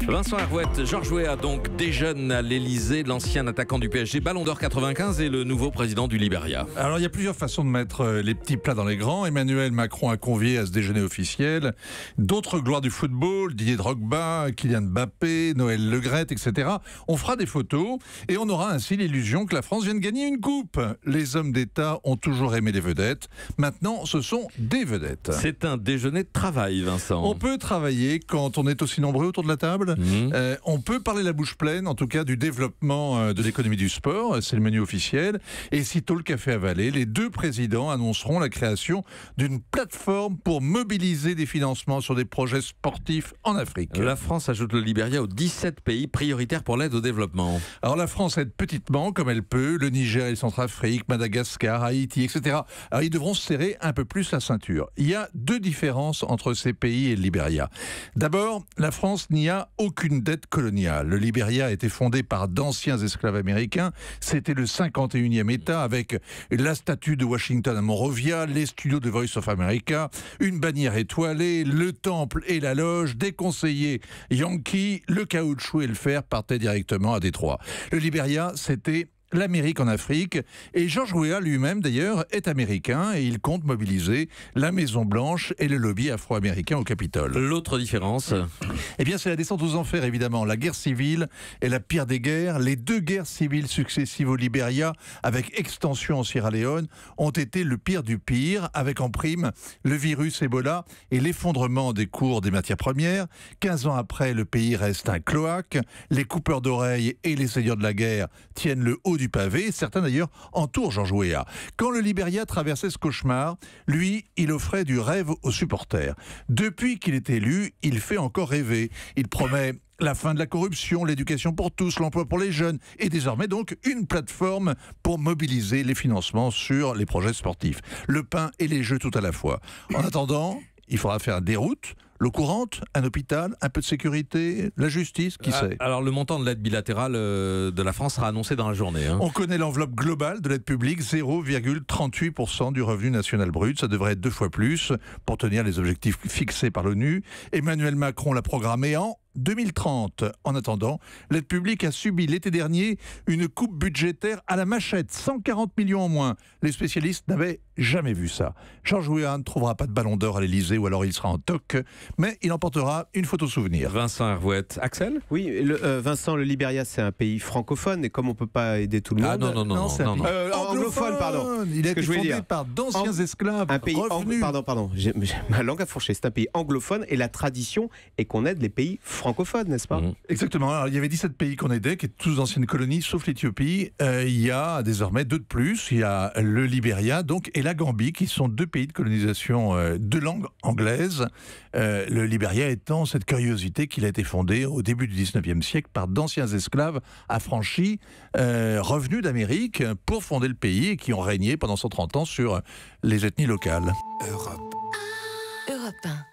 Vincent Hervouette, Georges Weah donc déjeune à l'Elysée, l'ancien attaquant du PSG, Ballon d'Or 95 et le nouveau président du Libéria. Alors il y a plusieurs façons de mettre les petits plats dans les grands. Emmanuel Macron a convié à ce déjeuner officiel d'autres gloires du football, Didier Drogba, Kylian Mbappé, Noël Le Graët, etc. On fera des photos et on aura ainsi l'illusion que la France vient de gagner une coupe. Les hommes d'État ont toujours aimé les vedettes. Maintenant, ce sont des vedettes. C'est un déjeuner de travail, Vincent. On peut travailler quand on est aussi nombreux autour de la table. On peut parler la bouche pleine, en tout cas du développement de l'économie du sport, c'est le menu officiel. Et sitôt le café avalé, les deux présidents annonceront la création d'une plateforme pour mobiliser des financements sur des projets sportifs en Afrique. La France ajoute le Libéria aux 17 pays prioritaires pour l'aide au développement. Alors la France aide petitement, comme elle peut, le Niger et le Centrafrique, Madagascar, Haïti, etc. Alors ils devront se serrer un peu plus la ceinture. Il y a deux différences entre ces pays et le Libéria. D'abord, la France n'y a aucune dette coloniale. Le Libéria a été fondé par d'anciens esclaves américains. C'était le 51e État avec la statue de Washington à Monrovia, les studios de Voice of America, une bannière étoilée, le temple et la loge, des conseillers yankees, le caoutchouc et le fer partaient directement à Détroit. Le Libéria, c'était l'Amérique en Afrique. Et Georges Weah lui-même, d'ailleurs, est américain et il compte mobiliser la Maison-Blanche et le lobby afro-américain au Capitole. L'autre différence, eh bien, c'est la descente aux enfers, évidemment. La guerre civile est la pire des guerres. Les deux guerres civiles successives au Libéria, avec extension en Sierra Leone, ont été le pire du pire, avec en prime le virus Ebola et l'effondrement des cours des matières premières. 15 ans après, le pays reste un cloaque. Les coupeurs d'oreilles et les seigneurs de la guerre tiennent le haut du pavé. Certains d'ailleurs entourent Georges Weah. Quand le Libéria traversait ce cauchemar, lui, il offrait du rêve aux supporters. Depuis qu'il est élu, il fait encore rêver. Il promet la fin de la corruption, l'éducation pour tous, l'emploi pour les jeunes et désormais donc une plateforme pour mobiliser les financements sur les projets sportifs. Le pain et les jeux tout à la fois. En attendant, il faudra faire des routes, l'eau courante, un hôpital, un peu de sécurité, la justice, qui sait. Alors le montant de l'aide bilatérale de la France sera annoncé dans la journée. On connaît l'enveloppe globale de l'aide publique, 0,38% du revenu national brut. Ça devrait être 2 fois plus pour tenir les objectifs fixés par l'ONU. Emmanuel Macron l'a programmé en 2030. En attendant, l'aide publique a subi l'été dernier une coupe budgétaire à la machette, 140 millions en moins. Les spécialistes n'avaient jamais vu ça. Georges Weah ne trouvera pas de ballon d'or à l'Elysée ou alors il sera en toc, mais il emportera une photo souvenir. Vincent Hervouette. Axel ? Oui, Vincent, le Libéria, c'est un pays francophone et comme on ne peut pas aider tout le monde... Non, c'est un pays anglophone, pardon. Il a été fondé par d'anciens esclaves un pays revenus. Pardon, ma langue a fourché. C'est un pays anglophone et la tradition est qu'on aide les pays francophones, n'est-ce pas ? Exactement. Alors, il y avait 17 pays qu'on aidait, qui étaient tous d'anciennes colonies, sauf l'Éthiopie. Il y a désormais 2 de plus. Il y a le Libéria donc, et la Gambie, qui sont 2 pays de colonisation de langue anglaise. Le Libéria étant cette curiosité qu'il a été fondé au début du 19e siècle par d'anciens esclaves affranchis, revenus d'Amérique pour fonder le pays et qui ont régné pendant 130 ans sur les ethnies locales. Europe 1.